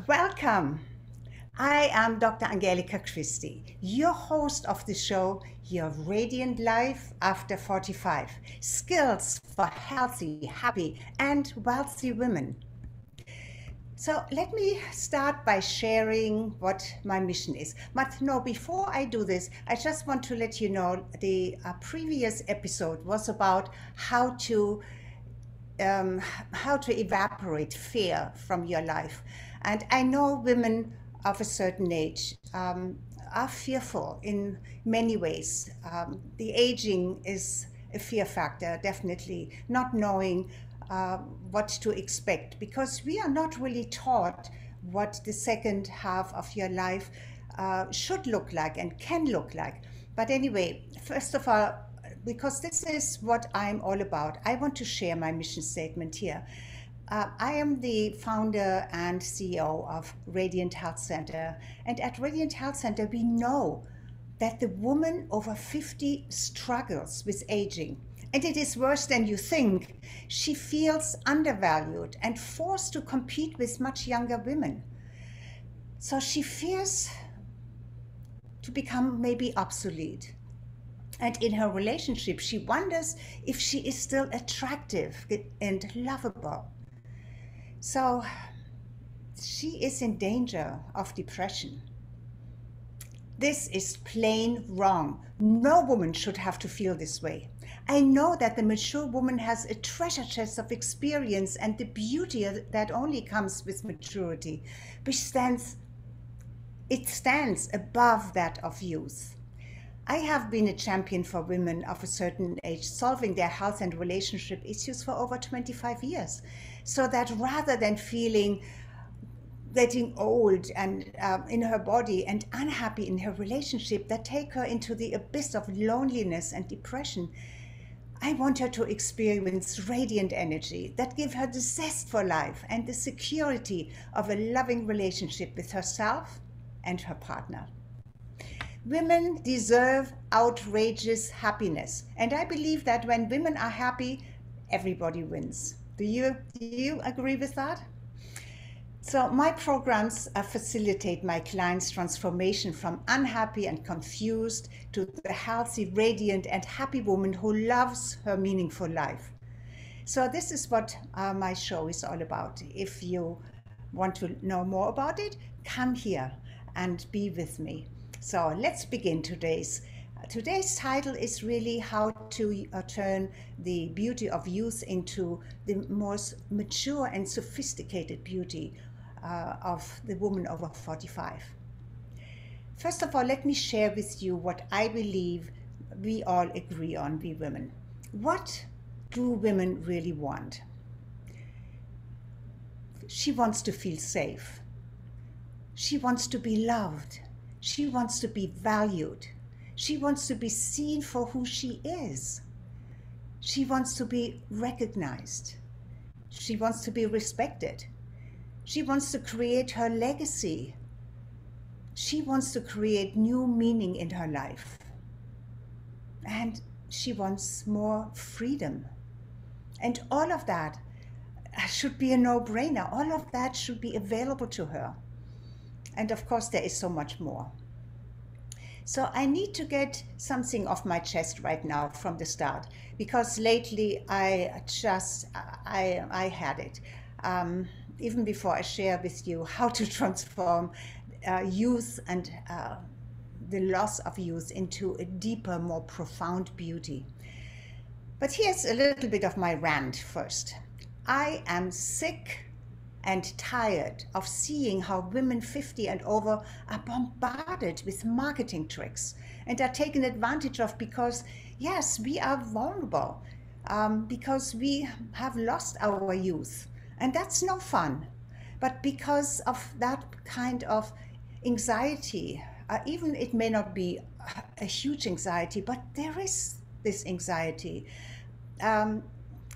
Welcome. I am Dr. Angelika Christie, your host of the show, Your Radiant Life After 45 Skills for Healthy, Happy, and Wealthy Women. So let me start by sharing what my mission is. But no, before I do this, I just want to let you know the previous episode was about um, how to evaporate fear from your life. And I know women of a certain age are fearful in many ways. The aging is a fear factor, definitely, not knowing what to expect, because we are not really taught what the second half of your life should look like and can look like. But anyway, first of all, because this is what I'm all about, I want to share my mission statement here. I am the founder and CEO of Radiant Health Center. And at Radiant Health Center, we know that the woman over 50 struggles with aging. And it is worse than you think. She feels undervalued and forced to compete with much younger women. So she fears to become maybe obsolete. And in her relationship, she wonders if she is still attractive and lovable. So she is in danger of depression. This is plain wrong. No woman should have to feel this way. I know that the mature woman has a treasure chest of experience and the beauty that only comes with maturity, which stands above that of youth. I have been a champion for women of a certain age solving their health and relationship issues for over 25 years. So that rather than feeling getting old and in her body and unhappy in her relationship that take her into the abyss of loneliness and depression, I want her to experience radiant energy that give her the zest for life and the security of a loving relationship with herself and her partner. Women deserve outrageous happiness. And I believe that when women are happy, everybody wins. Do you agree with that? So my programs facilitate my clients' transformation from unhappy and confused to the healthy, radiant, and happy woman who loves her meaningful life. So this is what my show is all about. If you want to know more about it, come here and be with me. So let's begin today's title is really how to turn the beauty of youth into the most mature and sophisticated beauty of the woman over 45. First of all, let me share with you what I believe we all agree on, we women. What do women really want? She wants to feel safe. She wants to be loved. She wants to be valued. She wants to be seen for who she is. She wants to be recognized. She wants to be respected. She wants to create her legacy. She wants to create new meaning in her life. And she wants more freedom. And all of that should be a no-brainer. All of that should be available to her. And of course, there is so much more. So I need to get something off my chest right now from the start, because lately I had it. Even before I share with you how to transform youth and the loss of youth into a deeper, more profound beauty. But here's a little bit of my rant first. I am sick and tired of seeing how women 50 and over are bombarded with marketing tricks and are taken advantage of because, yes, we are vulnerable, because we have lost our youth. And that's no fun. But because of that kind of anxiety, even it may not be a huge anxiety, but there is this anxiety.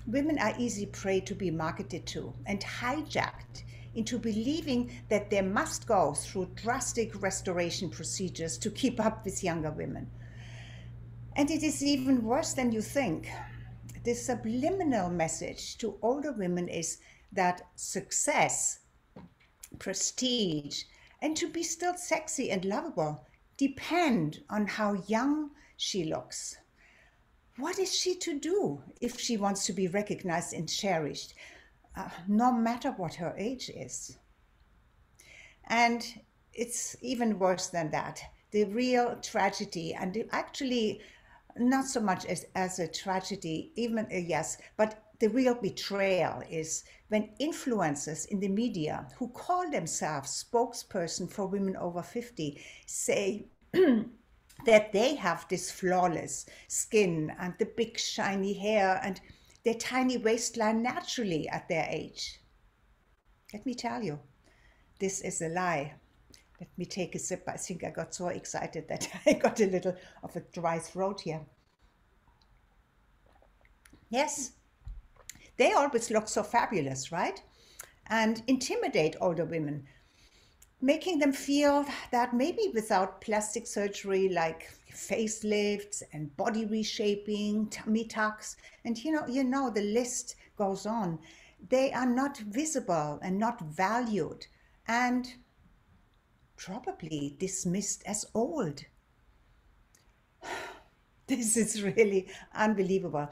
Women are easy prey to be marketed to and hijacked into believing that they must go through drastic restoration procedures to keep up with younger women. And it is even worse than you think. The subliminal message to older women is that success prestige, and to be still sexy and lovable depend on how young she looks. What is she to do if she wants to be recognized and cherished, no matter what her age is? And it's even worse than that. The real tragedy, and actually not so much as a tragedy, even yes, but the real betrayal is when influencers in the media who call themselves spokesperson for women over 50 say that they have this flawless skin and the big shiny hair and their tiny waistline naturally at their age. Let me tell you, this is a lie. Let me take a sip. I think I got so excited that I got a little of a dry throat here. Yes, they always look so fabulous, right? And intimidate older women, making them feel that maybe without plastic surgery like facelifts and body reshaping, tummy tucks, and the list goes on, they are not visible and not valued and probably dismissed as old. This is really unbelievable.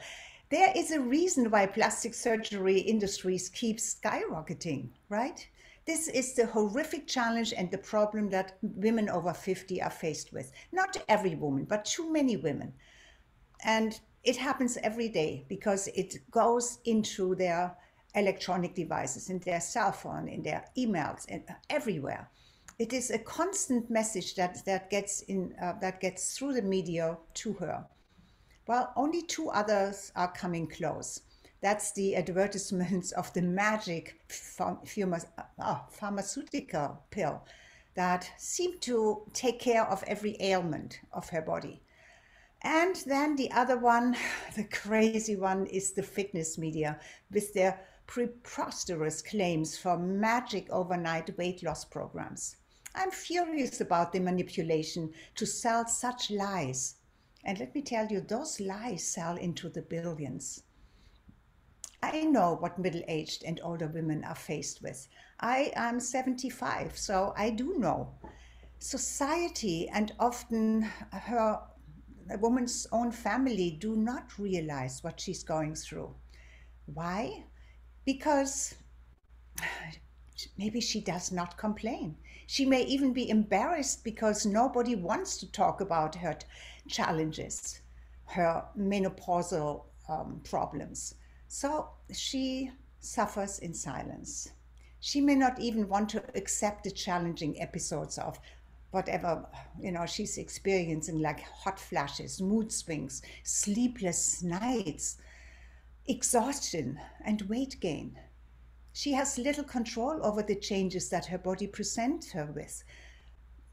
There is a reason why plastic surgery industries keep skyrocketing, right? This is the horrific challenge and the problem that women over 50 are faced with. Not every woman, but too many women. And it happens every day because it goes into their electronic devices, in their cell phone, in their emails, and everywhere. It is a constant message that gets through the media to her. Well, only two others are coming close. That's the advertisements of the magic pharmaceutical pill that seem to take care of every ailment of her body. And then the other one, the crazy one, is the fitness media with their preposterous claims for magic overnight weight loss programs. I'm furious about the manipulation to sell such lies. And let me tell you, those lies sell into the billions. I know what middle-aged and older women are faced with. I am 75, so I do know. Society and often a woman's own family do not realize what she's going through. Why? Because maybe she does not complain. She may even be embarrassed because nobody wants to talk about her challenges, her menopausal problems. So she suffers in silence. She may not even want to accept the challenging episodes of whatever she's experiencing, like hot flashes, mood swings, sleepless nights, exhaustion, and weight gain. She has little control over the changes that her body presents her with.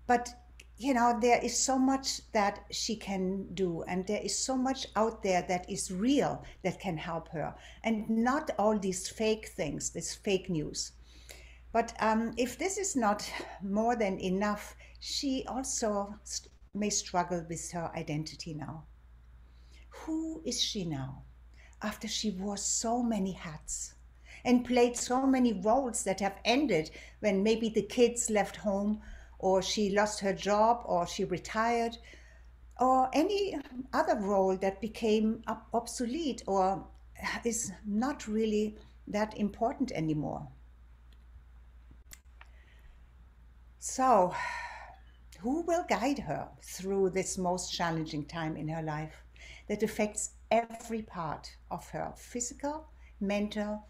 But there is so much that she can do, and there is so much out there that is real that can help her, and not all these fake things, this fake news. But if this is not more than enough, she also may struggle with her identity now. Who is she now, after she wore so many hats and played so many roles that have ended when maybe the kids left home, or she lost her job, or she retired, or any other role that became obsolete or is not really that important anymore? So, who will guide her through this most challenging time in her life that affects every part of her physical, mental,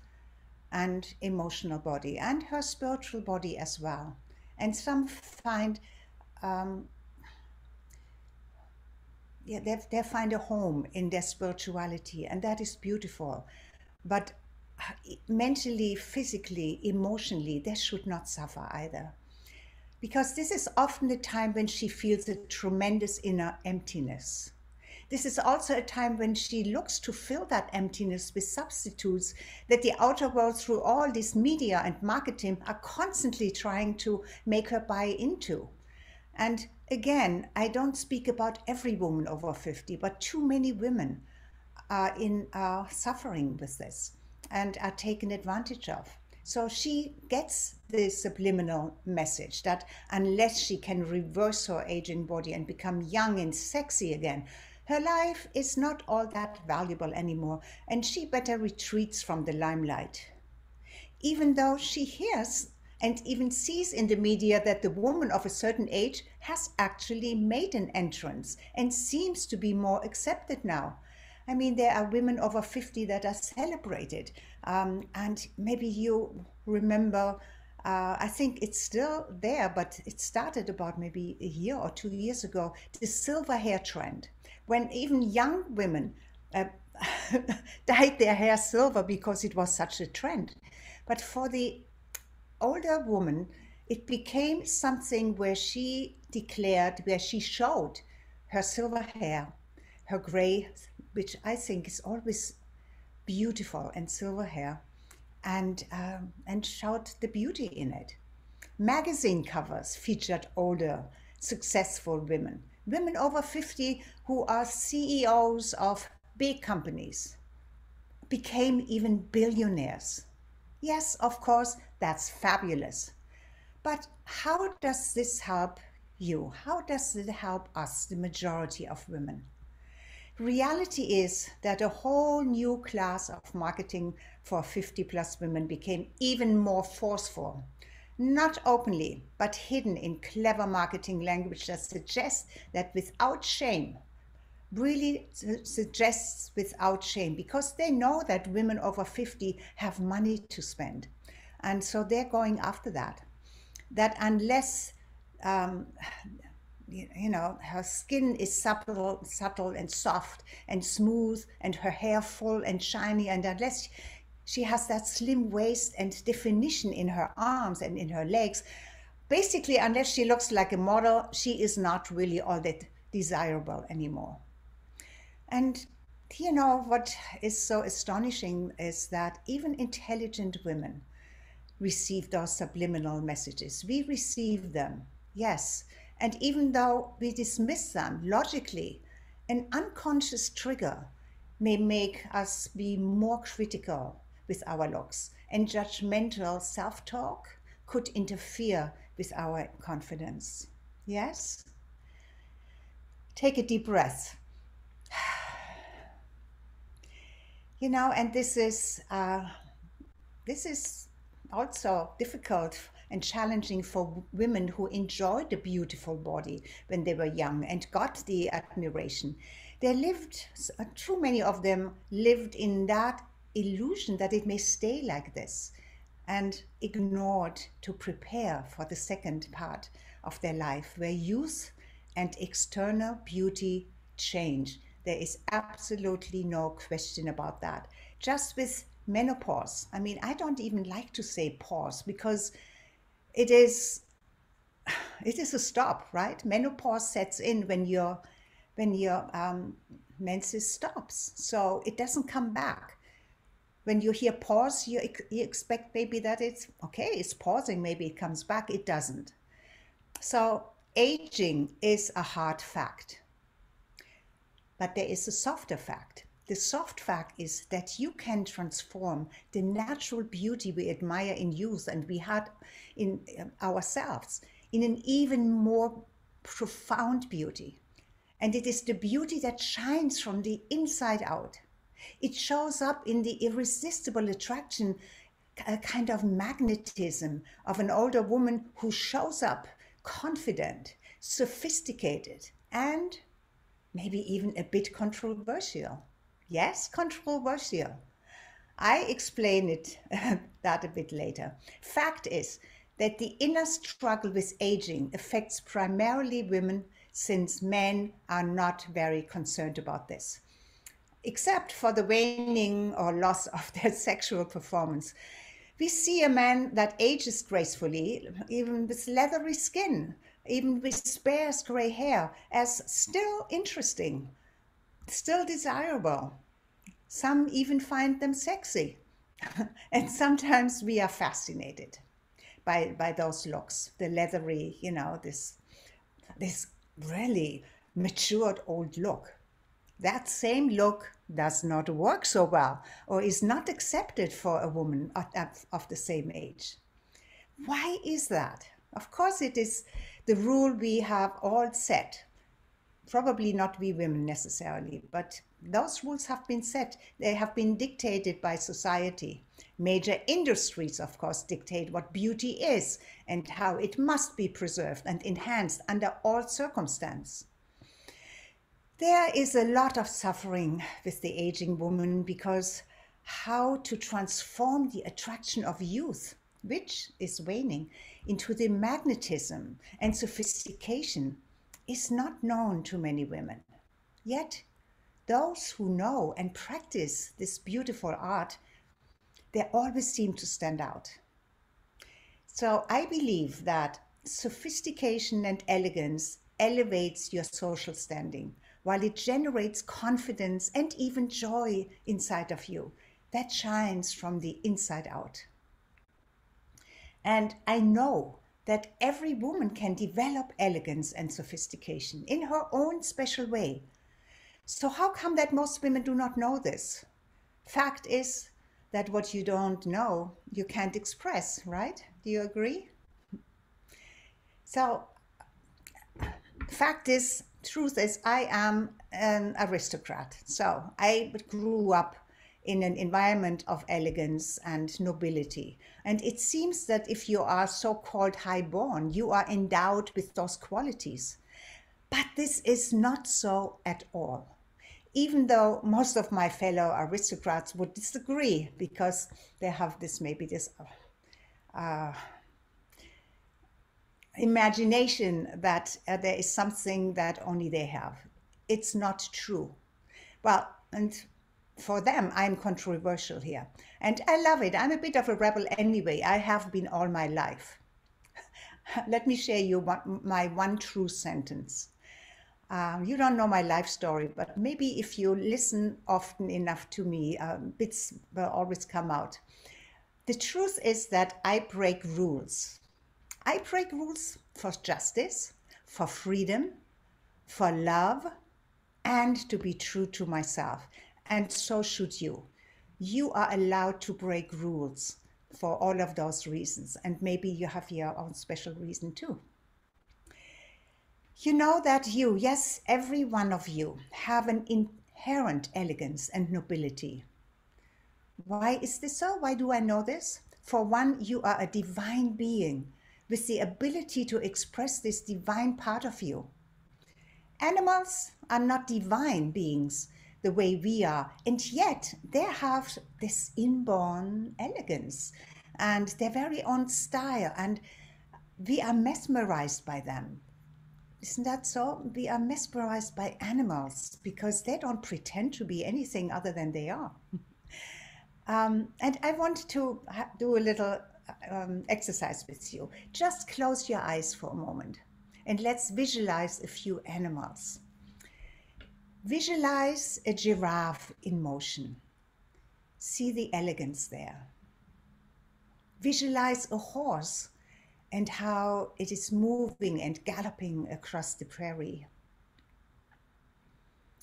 and emotional body, and her spiritual body as well? And some find, they find a home in their spirituality, and that is beautiful. But mentally, physically, emotionally, they should not suffer either. Because this is often a time when she feels a tremendous inner emptiness. This is also a time when she looks to fill that emptiness with substitutes that the outer world, through all this media and marketing, are constantly trying to make her buy into. And again, I don't speak about every woman over 50, but too many women are suffering with this and are taken advantage of. So she gets the subliminal message that unless she can reverse her aging body and become young and sexy again, her life is not all that valuable anymore, and she better retreats from the limelight. Even though she hears and even sees in the media that the woman of a certain age has actually made an entrance and seems to be more accepted now. I mean, there are women over 50 that are celebrated. And maybe you remember, I think it's still there, but it started about maybe a year or 2 years ago, the silver hair trend, when even young women uh, dyed their hair silver because it was such a trend. But for the older woman, it became something where she declared, where she showed her silver hair, her gray, which I think is always beautiful, and silver hair, and showed the beauty in it. Magazine covers featured older, successful women, women over 50 who are CEOs of big companies, became even billionaires. Yes, of course, that's fabulous. But how does this help you? How does it help us, the majority of women? Reality is that a whole new class of marketing for 50 plus women became even more forceful. Not openly, but hidden in clever marketing language that suggests that without shame, really suggests without shame, because they know that women over 50 have money to spend. And so they're going after that. That unless her skin is subtle and soft and smooth, and her hair full and shiny, and unless she has that slim waist and definition in her arms and in her legs, basically, unless she looks like a model, she is not really all that desirable anymore. And what is so astonishing is that even intelligent women receive those subliminal messages. We receive them, yes. And even though we dismiss them logically, an unconscious trigger may make us be more critical with our looks, and judgmental self-talk could interfere with our confidence. Yes? Take a deep breath. And this is also difficult and challenging for women who enjoyed a beautiful body when they were young and got the admiration. Too many of them lived in that illusion that it may stay like this, and ignored to prepare for the second part of their life, where youth and external beauty change. There is absolutely no question about that. Just with menopause, I mean, I don't even like to say pause, because it is a stop, right? Menopause sets in when your menses stops, so it doesn't come back. When you hear pause, you expect maybe that it's okay, it's pausing, maybe it comes back. It doesn't. So aging is a hard fact, but there is a softer fact. The soft fact is that you can transform the natural beauty we admire in youth and we had in ourselves in an even more profound beauty. And it is the beauty that shines from the inside out. It shows up in the irresistible attraction, a kind of magnetism of an older woman who shows up confident, sophisticated, and maybe even a bit controversial. Yes, controversial. I explain it that a bit later. Fact is that the inner struggle with aging affects primarily women, since men are not very concerned about this, except for the waning or loss of their sexual performance. We see a man that ages gracefully, even with leathery skin, even with sparse gray hair, as still interesting, still desirable. Some even find them sexy. And sometimes we are fascinated by those looks, the leathery, this really matured old look. That same look does not work so well or is not accepted for a woman of the same age. Why is that? Of course, it is the rule we have all set. Probably not we women necessarily, but those rules have been set. They have been dictated by society. Major industries, of course, dictate what beauty is and how it must be preserved and enhanced under all circumstances. There is a lot of suffering with the aging woman because how to transform the attraction of youth, which is waning, into the magnetism and sophistication is not known to many women. Yet, those who know and practice this beautiful art, they always seem to stand out. So I believe that sophistication and elegance elevates your social standing, while it generates confidence and even joy inside of you that shines from the inside out. And I know that every woman can develop elegance and sophistication in her own special way. So how come that most women do not know this? Fact is that what you don't know, you can't express, right? Do you agree? So truth is, I am an aristocrat. So I grew up in an environment of elegance and nobility. And it seems that if you are so-called high-born, you are endowed with those qualities. But this is not so at all. Even though most of my fellow aristocrats would disagree because they have this imagination that there is something that only they have. It's not true. Well, and for them, I'm controversial here. And I love it. I'm a bit of a rebel anyway. I have been all my life. Let me share you my one true sentence. You don't know my life story, but maybe if you listen often enough to me, bits will always come out. The truth is that I break rules. I break rules for justice, for freedom, for love, and to be true to myself. And so should you. You are allowed to break rules for all of those reasons. And maybe you have your own special reason too. You know that you, yes, every one of you, have an inherent elegance and nobility. Why is this so? Why do I know this? For one, you are a divine being with the ability to express this divine part of you. Animals are not divine beings the way we are, and yet they have this inborn elegance and their very own style, and we are mesmerized by them. Isn't that so? We are mesmerized by animals because they don't pretend to be anything other than they are. And I want to do a little exercise with you. Just close your eyes for a moment and let's visualize a few animals. Visualize a giraffe in motion. See the elegance there. Visualize a horse and how it is moving and galloping across the prairie.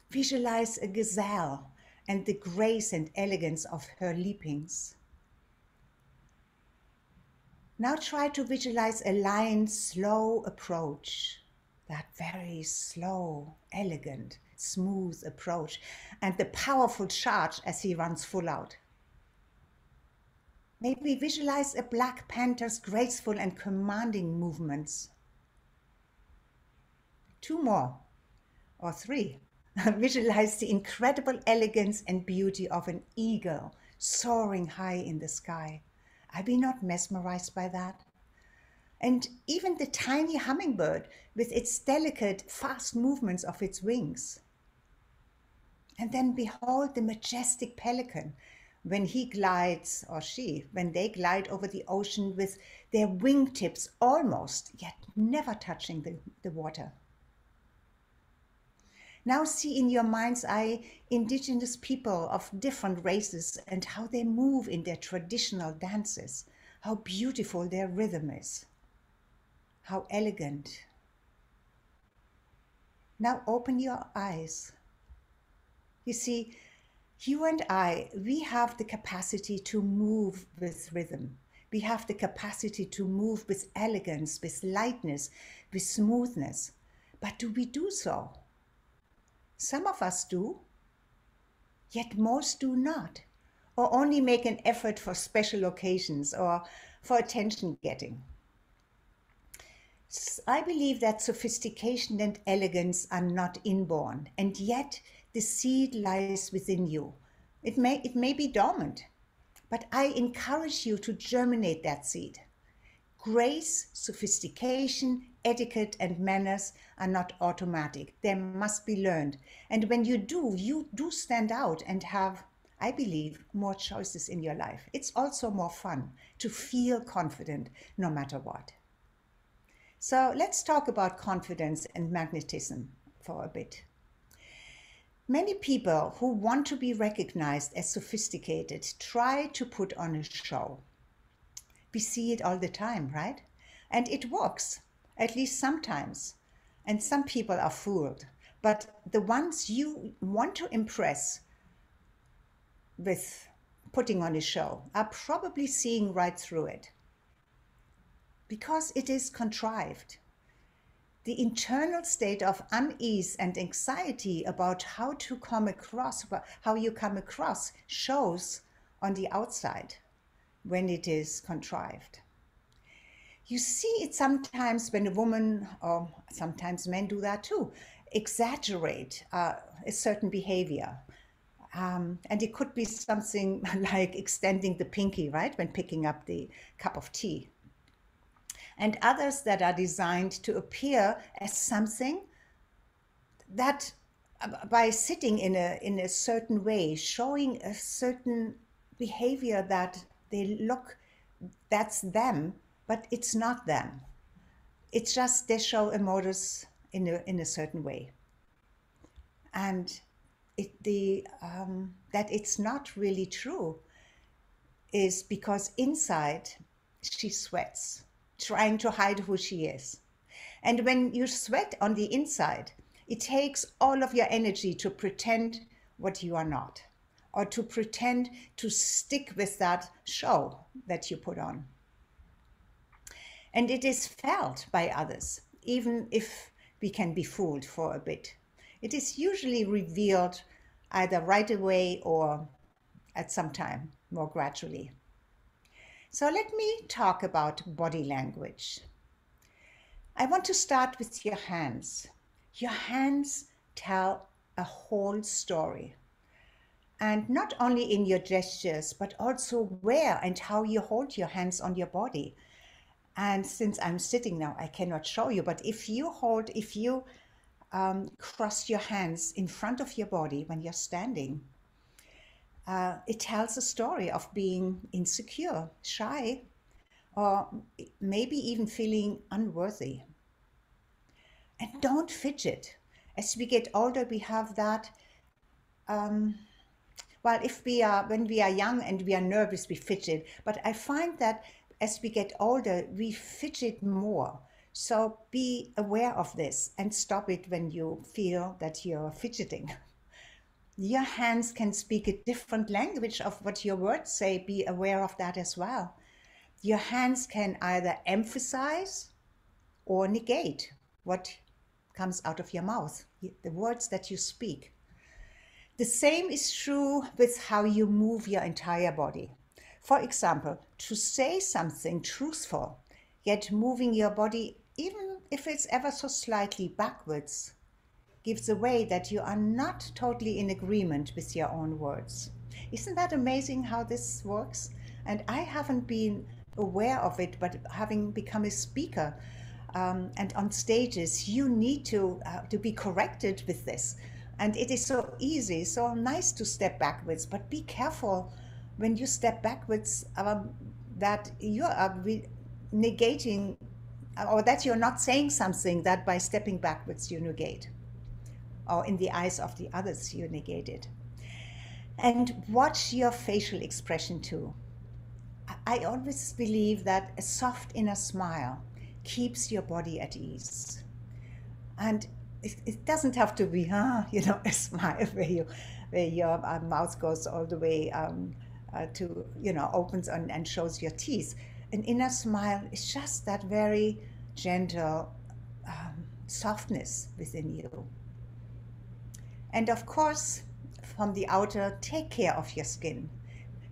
Visualize a gazelle and the grace and elegance of her leapings. Now try to visualize a lion's slow approach, that very slow, elegant, smooth approach, and the powerful charge as he runs full out. Maybe visualize a black panther's graceful and commanding movements. 2 more, or 3. Visualize the incredible elegance and beauty of an eagle soaring high in the sky. Are we not mesmerized by that? And even the tiny hummingbird with its delicate, fast movements of its wings. And then behold the majestic pelican when he glides, or she, when they glide over the ocean with their wingtips almost, yet never touching the water. Now see in your mind's eye indigenous people of different races and how they move in their traditional dances, how beautiful their rhythm is, how elegant. Now open your eyes You see, you and I, we have the capacity to move with rhythm. We have the capacity to move with elegance, with lightness, with smoothness. But do we do so? Some of us do, yet most do not, or only make an effort for special occasions or for attention getting. I believe that sophistication and elegance are not inborn, and yet the seed lies within you. It may be dormant, but I encourage you to germinate that seed. Grace, sophistication, etiquette, and manners are not automatic. They must be learned. And when you do stand out and have, I believe, more choices in your life. It's also more fun to feel confident no matter what. So let's talk about confidence and magnetism for a bit. Many people who want to be recognized as sophisticated try to put on a show. We see it all the time, right? And it works, at least sometimes. And some people are fooled. But the ones you want to impress with putting on a show are probably seeing right through it. Because it is contrived. The internal state of unease and anxiety about how you come across shows on the outside when it is contrived. You see it sometimes when a woman, or sometimes men do that too, exaggerate a certain behavior. And it could be something like extending the pinky, right, when picking up the cup of tea. And others that are designed to appear as something that, by sitting in a certain way, showing a certain behavior that they look, that's them, but it's not them. It's just they show a modus in a certain way. And that it's not really true is because inside she sweats, trying to hide who she is. And when you sweat on the inside, it takes all of your energy to pretend what you are not, or to pretend to stick with that show that you put on. And it is felt by others, even if we can be fooled for a bit. It is usually revealed either right away or at some time, more gradually. So let me talk about body language. I want to start with your hands. Your hands tell a whole story. And not only in your gestures, but also where and how you hold your hands on your body. And since I'm sitting now, I cannot show you, but if you cross your hands in front of your body when you're standing, it tells a story of being insecure, shy, or maybe even feeling unworthy. And don't fidget. As we get older, we have that. When we are young and we are nervous, we fidget. But I find that as we get older, we fidget more. So be aware of this and stop it when you feel that you're fidgeting. Your hands can speak a different language of what your words say. Be aware of that as well. Your hands can either emphasize or negate what comes out of your mouth, the words that you speak. The same is true with how you move your entire body. For example, to say something truthful, yet moving your body, even if it's ever so slightly backwards, gives away that you are not totally in agreement with your own words. Isn't that amazing how this works? And I haven't been aware of it, but having become a speaker and on stages, you need to be corrected with this. And it is so easy, so nice to step backwards, but be careful when you step backwards that you are negating, or that you're not saying something that by stepping backwards you negate. Or in the eyes of the others, you negate it. And watch your facial expression too. I always believe that a soft inner smile keeps your body at ease. And it doesn't have to be, a smile where your mouth goes all the way to, opens and shows your teeth. An inner smile is just that very gentle softness within you. And of course, from the outer, take care of your skin.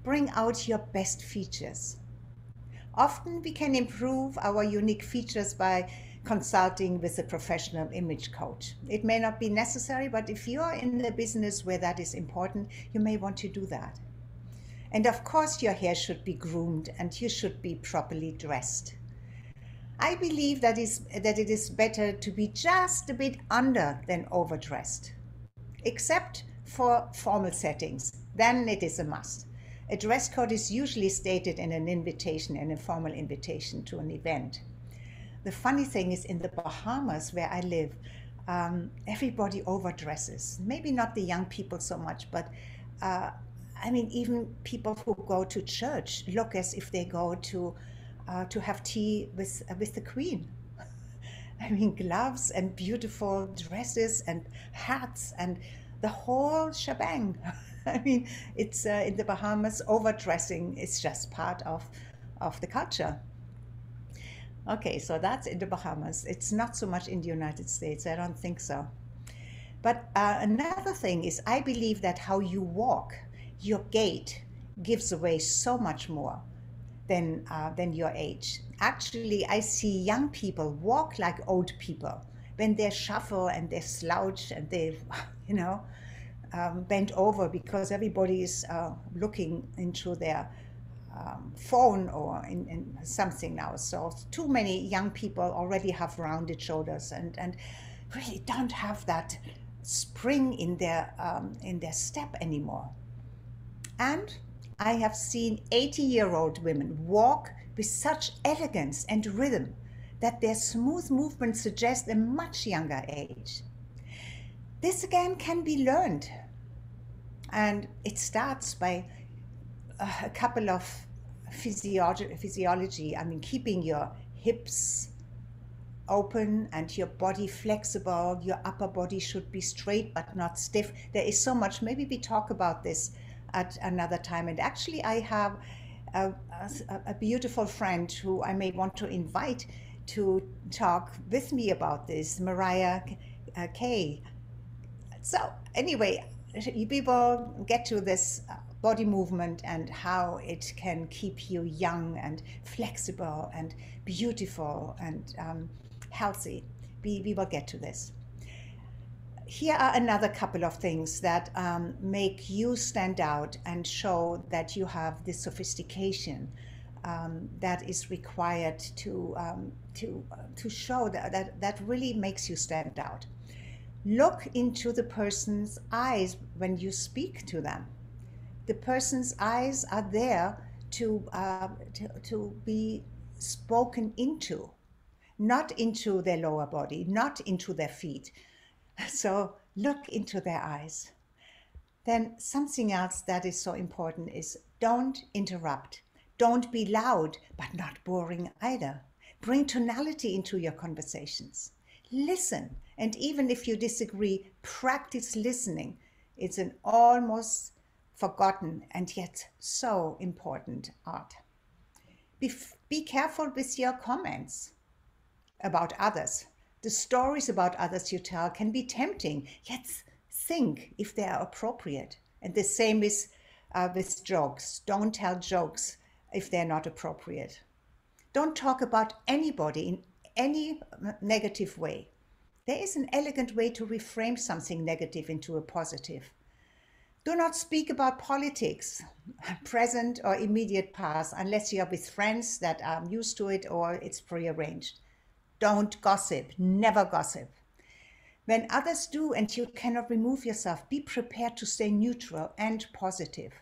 Bring out your best features. Often we can improve our unique features by consulting with a professional image coach. It may not be necessary, but if you are in a business where that is important, you may want to do that. And of course, your hair should be groomed and you should be properly dressed. I believe that it is better to be just a bit under than overdressed, except for formal settings. Then it is a must. A dress code is usually stated in an invitation, in a formal invitation to an event. The funny thing is, in the Bahamas, where I live, everybody overdresses. Maybe not the young people so much, but even people who go to church look as if they go to have tea with the Queen. I mean, gloves and beautiful dresses and hats and the whole shebang. I mean, it's in the Bahamas, overdressing is just part of the culture. Okay, so that's in the Bahamas. It's not so much in the United States. I don't think so. But another thing is, I believe that how you walk, your gait, gives away so much more than your age. Actually, I see young people walk like old people when they shuffle and they slouch and they, bent over because everybody is looking into their phone or in something now. So too many young people already have rounded shoulders and really don't have that spring in their step anymore. And I have seen 80-year-old women walk with such elegance and rhythm that their smooth movements suggest a much younger age. This again can be learned, and it starts by a couple of physiology. I mean, keeping your hips open and your body flexible. Your upper body should be straight but not stiff. There is so much. Maybe we talk about this at another time. And actually, I have a beautiful friend who I may want to invite to talk with me about this, Mariah Kay. So anyway, we will get to this body movement and how it can keep you young and flexible and beautiful and healthy. We will get to this. Here are another couple of things that make you stand out and show that you have the sophistication that is required to show that really makes you stand out. Look into the person's eyes when you speak to them. The person's eyes are there to be spoken into, not into their lower body, not into their feet. So look into their eyes. Then something else that is so important is don't interrupt. Don't be loud, but not boring either. Bring tonality into your conversations. Listen, and even if you disagree, practice listening. It's an almost forgotten and yet so important art. Be careful with your comments about others. The stories about others you tell can be tempting, yet think if they are appropriate. And the same is with jokes. Don't tell jokes if they're not appropriate. Don't talk about anybody in any negative way. There is an elegant way to reframe something negative into a positive. Do not speak about politics, present or immediate past, unless you are with friends that are used to it or it's prearranged. Don't gossip, never gossip. When others do and you cannot remove yourself, be prepared to stay neutral and positive.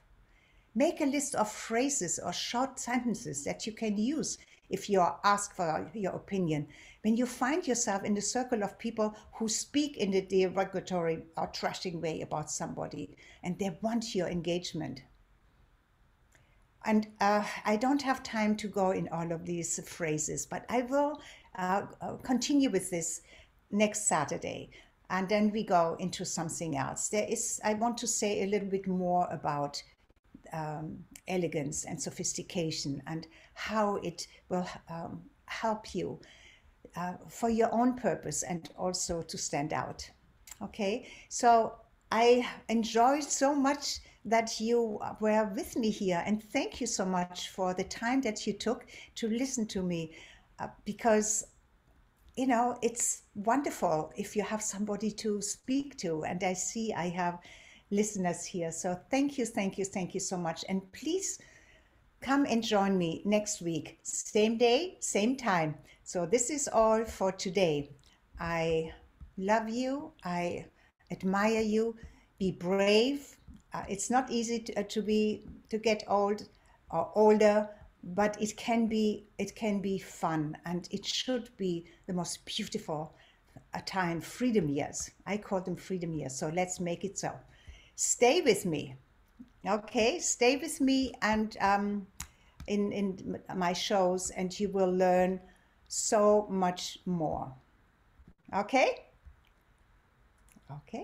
Make a list of phrases or short sentences that you can use if you are asked for your opinion. When you find yourself in the circle of people who speak in a derogatory or trashing way about somebody and they want your engagement. And I don't have time to go in all of these phrases, but I will continue with this next Saturday. and then we go into something else. I want to say a little bit more about elegance and sophistication and how it will help you for your own purpose and also to stand out. Okay, so I enjoyed so much that you were with me here, and thank you so much for the time that you took to listen to me, because you know, it's wonderful if you have somebody to speak to. And I see I have listeners here. So thank you, thank you, thank you so much. And please come and join me next week, same day, same time. So this is all for today. I love you. I admire you. Be brave. It's not easy to get old or older, but it can be fun, and it should be the most beautiful time. Freedom years. I call them freedom years. So let's make it so. Stay with me. Okay, stay with me and in my shows, and you will learn so much more. Okay? Okay.